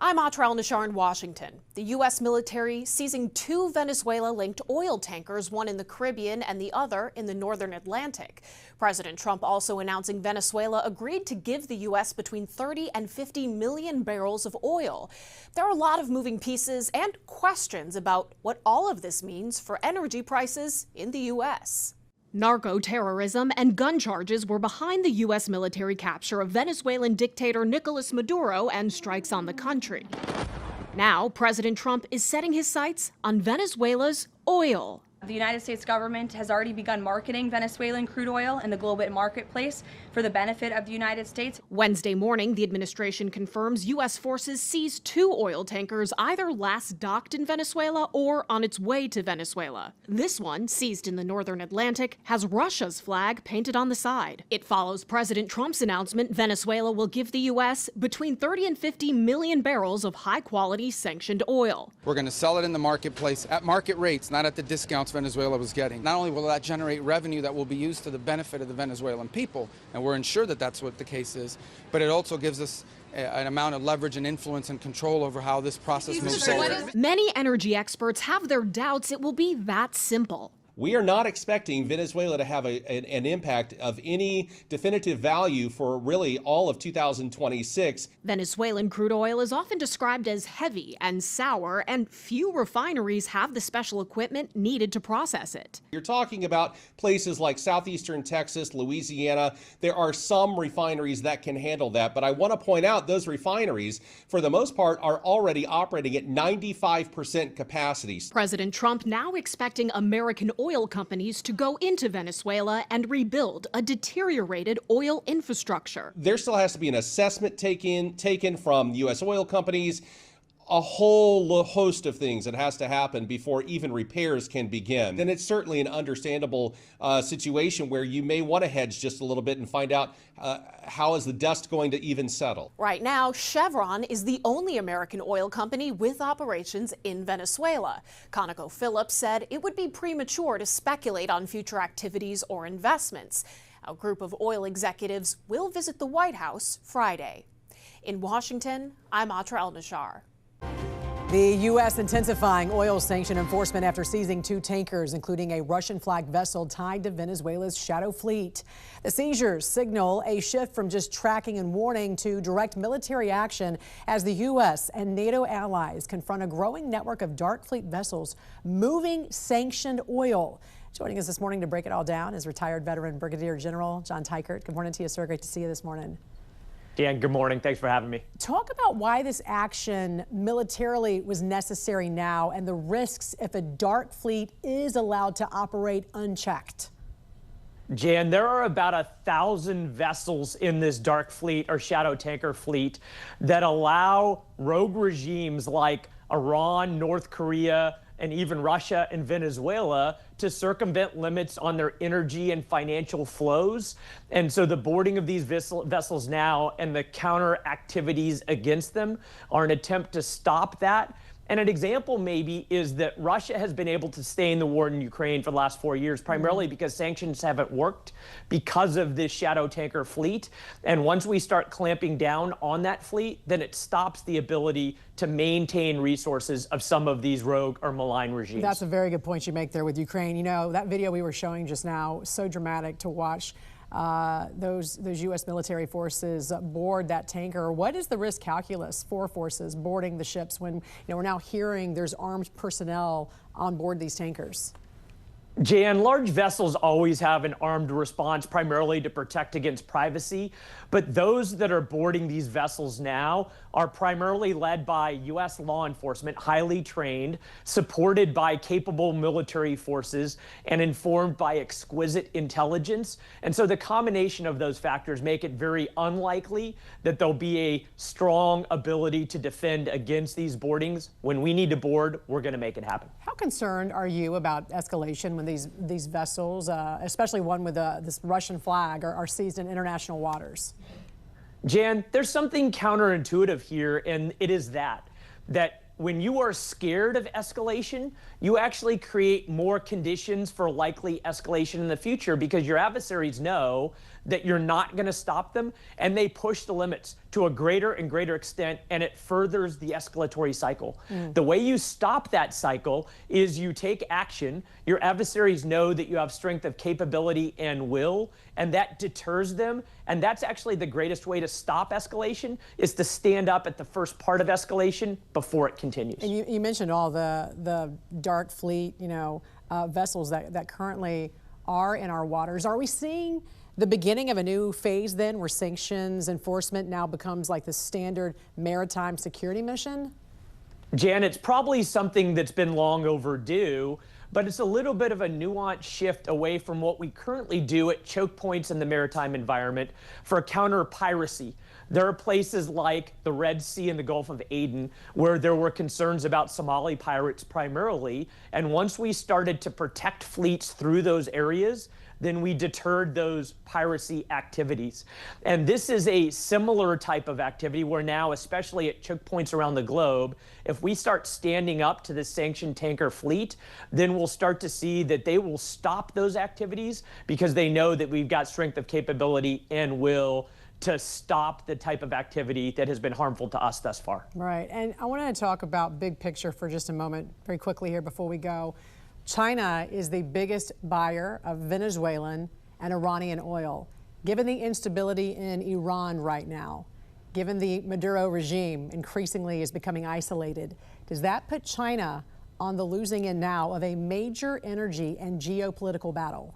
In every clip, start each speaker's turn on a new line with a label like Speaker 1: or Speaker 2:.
Speaker 1: I'm Atrel Nashar in Washington. The U.S. military seizing two Venezuela-linked oil tankers, one in the Caribbean and the other in the northern Atlantic. President Trump also announcing Venezuela agreed to give the U.S. between 30 and 50 million barrels of oil. There are a lot of moving pieces and questions about what all of this means for energy prices in the U.S. Narco-terrorism and gun charges were behind the U.S. military capture of Venezuelan dictator Nicolas Maduro and strikes on the country. Now, President Trump is setting his sights on Venezuela's oil.
Speaker 2: The United States government has already begun marketing Venezuelan crude oil in the global marketplace for the benefit of the United States.
Speaker 1: Wednesday morning, the administration confirms U.S. forces seized two oil tankers either last docked in Venezuela or on its way to Venezuela. This one, seized in the northern Atlantic, has Russia's flag painted on the side. It follows President Trump's announcement Venezuela will give the U.S. between 30 and 50 million barrels of high-quality sanctioned oil.
Speaker 3: We're going to sell it in the marketplace at market rates, not at the discounts Venezuela was getting. Not only will that generate revenue that will be used to the benefit of the Venezuelan people, and we're ensured that that's what the case is, but it also gives us an amount of leverage and influence and control over how this process moves forward.
Speaker 1: Many energy experts have their doubts it will be that simple.
Speaker 4: We are not expecting Venezuela to have an impact of any definitive value for really all of 2026.
Speaker 1: Venezuelan crude oil is often described as heavy and sour, and few refineries have the special equipment needed to process it.
Speaker 4: You're talking about places like southeastern Texas, Louisiana. There are some refineries that can handle that, but I want to point out those refineries, for the most part, are already operating at 95% capacity.
Speaker 1: President Trump now expecting American oil companies to go into Venezuela and rebuild a deteriorated oil infrastructure.
Speaker 4: There still has to be an assessment taken from U.S. oil companies, a whole host of things that has to happen before even repairs can begin. Then it's certainly an understandable situation where you may want to hedge just a little bit and find out how is the dust going to even settle.
Speaker 1: Right now, Chevron is the only American oil company with operations in Venezuela. ConocoPhillips said it would be premature to speculate on future activities or investments. A group of oil executives will visit the White House Friday. In Washington, I'm Atra El-Nashar.
Speaker 5: The U.S. intensifying oil sanction enforcement after seizing two tankers, including a Russian-flagged vessel tied to Venezuela's shadow fleet. The seizures signal a shift from just tracking and warning to direct military action as the U.S. and NATO allies confront a growing network of dark fleet vessels moving sanctioned oil. Joining us this morning to break it all down is retired veteran Brigadier General John Teichert. Good morning to you, sir. Great to see you this morning.
Speaker 6: Dan, good morning. Thanks for having me.
Speaker 5: Talk about why this action militarily was necessary now and the risks if a dark fleet is allowed to operate unchecked.
Speaker 6: Jan, there are about 1,000 vessels in this dark fleet or shadow tanker fleet that allow rogue regimes like Iran, North Korea, and even Russia and Venezuela to circumvent limits on their energy and financial flows. And so the boarding of these vessels now and the counter activities against them are an attempt to stop that. And an example maybe is that Russia has been able to stay in the war in Ukraine for the last 4 years, primarily because sanctions haven't worked because of this shadow tanker fleet. And once we start clamping down on that fleet, then it stops the ability to maintain resources of some of these rogue or malign regimes.
Speaker 5: That's a very good point you make there with Ukraine. You know, that video we were showing just now, so dramatic to watch. Those U.S. military forces board that tanker. What is the risk calculus for forces boarding the ships when we're now hearing there's armed personnel on board these tankers?
Speaker 6: Jan, large vessels always have an armed response, primarily to protect against privacy. But those that are boarding these vessels now are primarily led by U.S. law enforcement, highly trained, supported by capable military forces, and informed by exquisite intelligence. And so the combination of those factors make it very unlikely that there'll be a strong ability to defend against these boardings. When we need to board, we're going to make it happen.
Speaker 5: How concerned are you about escalation when these vessels, especially one with this Russian flag, are seized in international waters?
Speaker 6: Jan, there's something counterintuitive here, and it is that when you are scared of escalation, you actually create more conditions for likely escalation in the future because your adversaries know that you're not going to stop them, and they push the limits to a greater and greater extent, and it furthers the escalatory cycle. The way you stop that cycle is you take action. Your adversaries know that you have strength of capability and will, and that deters them. And that's actually the greatest way to stop escalation, is to stand up at the first part of escalation before it continues.
Speaker 5: And you mentioned all the dark fleet, vessels that currently are in our waters. Are we seeing the beginning of a new phase then, where sanctions enforcement now becomes like the standard maritime security mission?
Speaker 6: Jan, it's probably something that's been long overdue, but it's a little bit of a nuanced shift away from what we currently do at choke points in the maritime environment for counter piracy. There are places like the Red Sea and the Gulf of Aden where there were concerns about Somali pirates primarily, and once we started to protect fleets through those areas, then we deterred those piracy activities. And this is a similar type of activity where now, especially at choke points around the globe, if we start standing up to the sanctioned tanker fleet, then we'll start to see that they will stop those activities because they know that we've got strength of capability and will to stop the type of activity that has been harmful to us thus far.
Speaker 5: Right, and I want to talk about big picture for just a moment, very quickly here before we go. China is the biggest buyer of Venezuelan and Iranian oil. Given the instability in Iran right now, given the Maduro regime increasingly is becoming isolated, does that put China on the losing end now of a major energy and geopolitical battle?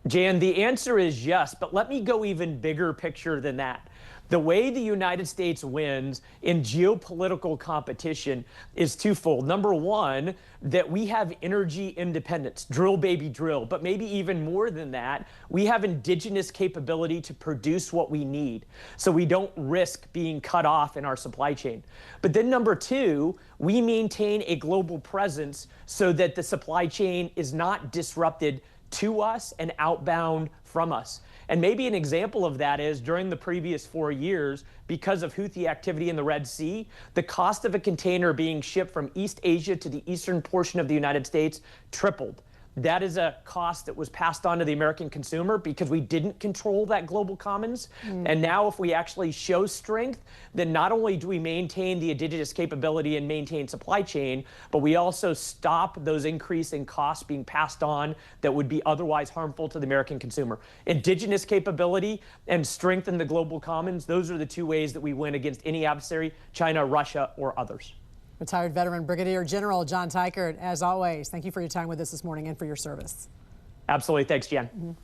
Speaker 6: Jan, the answer is yes, but let me go even bigger picture than that. The way the United States wins in geopolitical competition is twofold. Number one, that we have energy independence, drill baby drill, but maybe even more than that, we have indigenous capability to produce what we need, so we don't risk being cut off in our supply chain. But then number two, we maintain a global presence so that the supply chain is not disrupted to us and outbound from us. And maybe an example of that is during the previous 4 years, because of Houthi activity in the Red Sea, the cost of a container being shipped from East Asia to the eastern portion of the United States tripled. That is a cost that was passed on to the American consumer because we didn't control that global commons. And now if we actually show strength, then not only do we maintain the indigenous capability and maintain supply chain, but we also stop those increasing costs being passed on that would be otherwise harmful to the American consumer. Indigenous capability and strength in the global commons, those are the two ways that we win against any adversary, China, Russia, or others.
Speaker 5: Retired veteran Brigadier General John Teichert, as always, thank you for your time with us this morning and for your service.
Speaker 6: Absolutely. Thanks, Jan.